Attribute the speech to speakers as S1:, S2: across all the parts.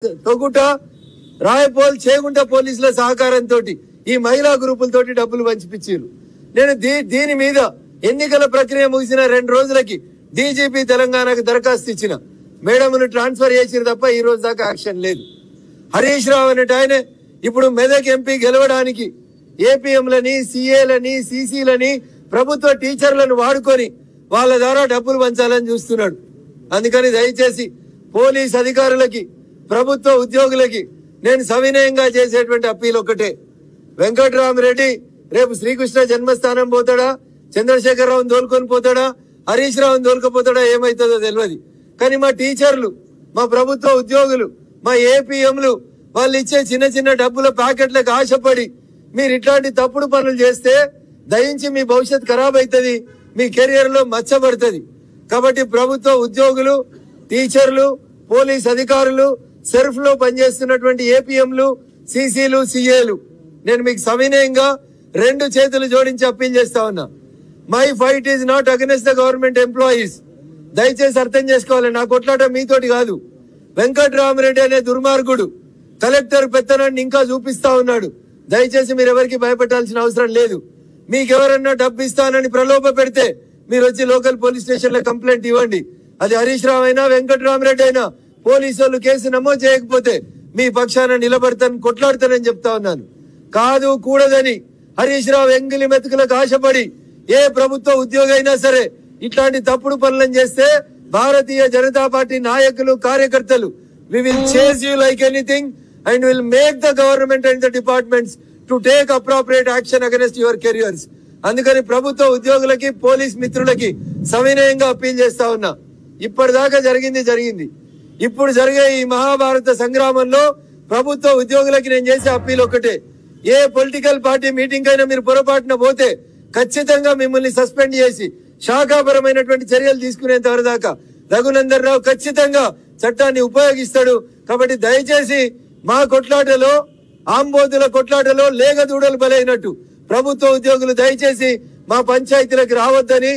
S1: తొగుట రాయపోల్ చేగుంట పోలీసుల సహకారంతో ఈ మహిళా గ్రూపులతోటి డబ్బులు పంచిపించారు. నేను దీని మీద ఎన్నికల ప్రక్రియ ముగిసిన 2 రోజులకి డీజీపీ తెలంగాణకు దరఖాస్తు ఇచ్చిన మేడంను ట్రాన్స్ఫర్ చేసిరు తప్ప ఈ రోజు దాకా యాక్షన్ లేదు. హరీష్ రావు అనేట ఆయన ఇప్పుడు మెదక్ ఎంపీ గెలవడానికి ఏపీఎంలని, సీఏలని, సీసీలని, ప్రభుత్వ టీచర్లను వాడుకొని వాళ్ళ ద్వారా డబ్బులు పంచాలని చూస్తున్నాడు. అందుకని దయచేసి పోలీస్ అధికారులకి, ప్రభుత్వ ఉద్యోగులకి నేను సవినయంగా చేసేటువంటి అప్పీల్ ఒకటే. వెంకట్రామరెడ్డి రేపు శ్రీకృష్ణ జన్మస్థానం పోతాడా, చంద్రశేఖరరావుని దోలుకొని పోతాడా, హరీష్ రావుని దోలుకపోతాడా, ఏమైతుందో తెలియదు. కానీ మా టీచర్లు, మా ప్రభుత్వ ఉద్యోగులు, మా ఏపీఎంలు వాళ్ళు ఇచ్చే చిన్న చిన్న డబ్బుల ప్యాకెట్లకు ఆశపడి మీరు ఇట్లాంటి తప్పుడు పనులు చేస్తే దయించి మీ భవిష్యత్ ఖరాబ్ అవుతుంది, మీ కెరియర్ లో మచ్చబడుతుంది. కాబట్టి ప్రభుత్వ ఉద్యోగులు, టీచర్లు, పోలీస్ అధికారులు, సెర్ఫ్ లో పనిచేస్తున్నటువంటి ఏపీఎంలు, సీసీలు, సీఏలు నేను మీకు సవినయంగా 2 చేతులు జోడించి అప్పీల్ చేస్తా ఉన్నా. My fight is not against the government employees. దయచేసి అర్థం చేసుకోవాలి, నా కొట్లాట మీతోటి కాదు. వెంకట్రామరెడ్డి అనే దుర్మార్గుడు కలెక్టర్ పెత్తనాన్ని ఇంకా చూపిస్తా ఉన్నాడు. దయచేసి మీరు ఎవరికి భయపెట్టాల్సిన అవసరం లేదు. మీకెవరన్నా డబ్బు ఇస్తానని ప్రలోభ పెడితే మీరు వచ్చి లోకల్ పోలీస్ స్టేషన్ లో కంప్లైంట్ ఇవ్వండి. అది హరీష్ రావు అయినా, వెంకట్రామరెడ్డి అయినా, పోలీసు వాళ్ళు కేసు నమోదు చేయకపోతే మీ పక్షాన నిలబడతాను, కొట్లాడతానని చెప్తా ఉన్నాను. కాదు కూడదని హరీష్ రావు ఎంగిలి మెతుకులకు ఆశపడి ఏ ప్రభుత్వ ఉద్యోగి అయినా సరే ఇట్లాంటి తప్పుడు పనులను చేస్తే భారతీయ జనతా పార్టీ నాయకులు, కార్యకర్తలు we will chase you like anything and will make the government and the departments to take appropriate action against your careers. అందుకని ప్రభుత్వ ఉద్యోగులకి, పోలీస్ మిత్రులకి సవినయంగా అప్పీల్ చేస్తా ఉన్నా. ఇప్పటిదాకా జరిగింది. ఇప్పుడు జరిగే ఈ మహాభారత సంగ్రామంలో ప్రభుత్వ ఉద్యోగులకి నేను చేసే అప్పీల్ ఒకటే. ఏ పొలిటికల్ పార్టీ మీటింగ్ అయినా మీరు పొరపాటున పోతే ఖచ్చితంగా మిమ్మల్ని సస్పెండ్ చేసి శాఖాపరమైనటువంటి చర్యలు తీసుకునేంత వరదాకా రఘునందన్ రావు ఖచ్చితంగా చట్టాన్ని ఉపయోగిస్తాడు. కాబట్టి దయచేసి మా కొట్లాటలో, ఆంబోతుల కొట్లాటలో లేగదూడలు బలైనట్టు ప్రభుత్వ ఉద్యోగులు దయచేసి మా పంచాయతీలకు రావద్దని,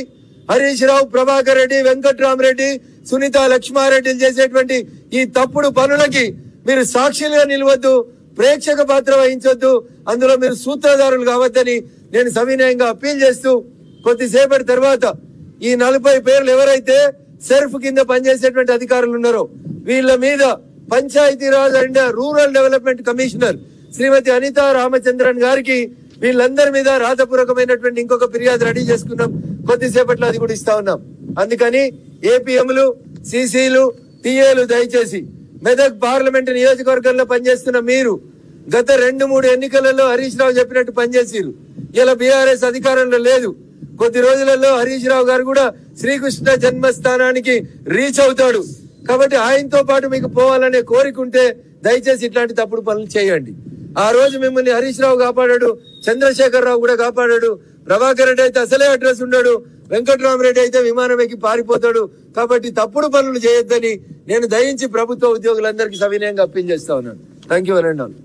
S1: హరీష్ రావు, ప్రభాకర్ రెడ్డి, వెంకట్రామరెడ్డి, సునీత లక్ష్మారెడ్డిలు చేసేటువంటి ఈ తప్పుడు పనులకి మీరు సాక్షులుగా నిలవద్దు, ప్రేక్షక పాత్ర వహించొద్దు, అందులో మీరు సూత్రధారులు కావద్దని నేను సవినయంగా అప్పీల్ చేస్తూ, కొద్దిసేపటి తర్వాత ఈ 40 పేర్లు ఎవరైతే సెర్ఫ్ కింద పనిచేసేటువంటి అధికారులు ఉన్నారో వీళ్ళ మీద Panchayati Raj and rural development commissioner Srimati Anitha Ramachandran గారికి వీళ్ళందరి మీద రాతపూర్వకమైనటువంటి ఇంకొక ఫిర్యాదు రెడీ చేసుకున్నాం. కొద్దిసేపట్లో అది కూడా ఇస్తా ఉన్నాం. అందుకని ఏపీఎంలు, సీసీలు, టీఏలు దయచేసి మెదక్ పార్లమెంట్ నియోజకవర్గంలో పనిచేస్తున్న మీరు గత 2-3 ఎన్నికలలో హరీష్ రావు చెప్పినట్టు పనిచేసిరు. ఇలా బీఆర్ఎస్ అధికారంలో లేదు. కొద్ది రోజులలో హరీష్ రావు గారు కూడా శ్రీకృష్ణ జన్మస్థానానికి రీచ్ అవుతాడు. కాబట్టి ఆయనతో పాటు మీకు పోవాలనే కోరిక ఉంటే దయచేసి ఇట్లాంటి తప్పుడు పనులు చేయండి. ఆ రోజు మిమ్మల్ని హరీష్ రావు కాపాడాడు, చంద్రశేఖరరావు కూడా కాపాడాడు, ప్రభాకర్ రెడ్డి అయితే అసలే అడ్రస్ ఉన్నాడు, వెంకట్రామరెడ్డి అయితే విమానం ఎక్కి పారిపోతాడు. కాబట్టి తప్పుడు పనులు చేయొద్దని నేను దయించి ప్రభుత్వ ఉద్యోగులందరికీ సవినయంగా అప్పీల్ చేస్తా ఉన్నాను. Thank you very much.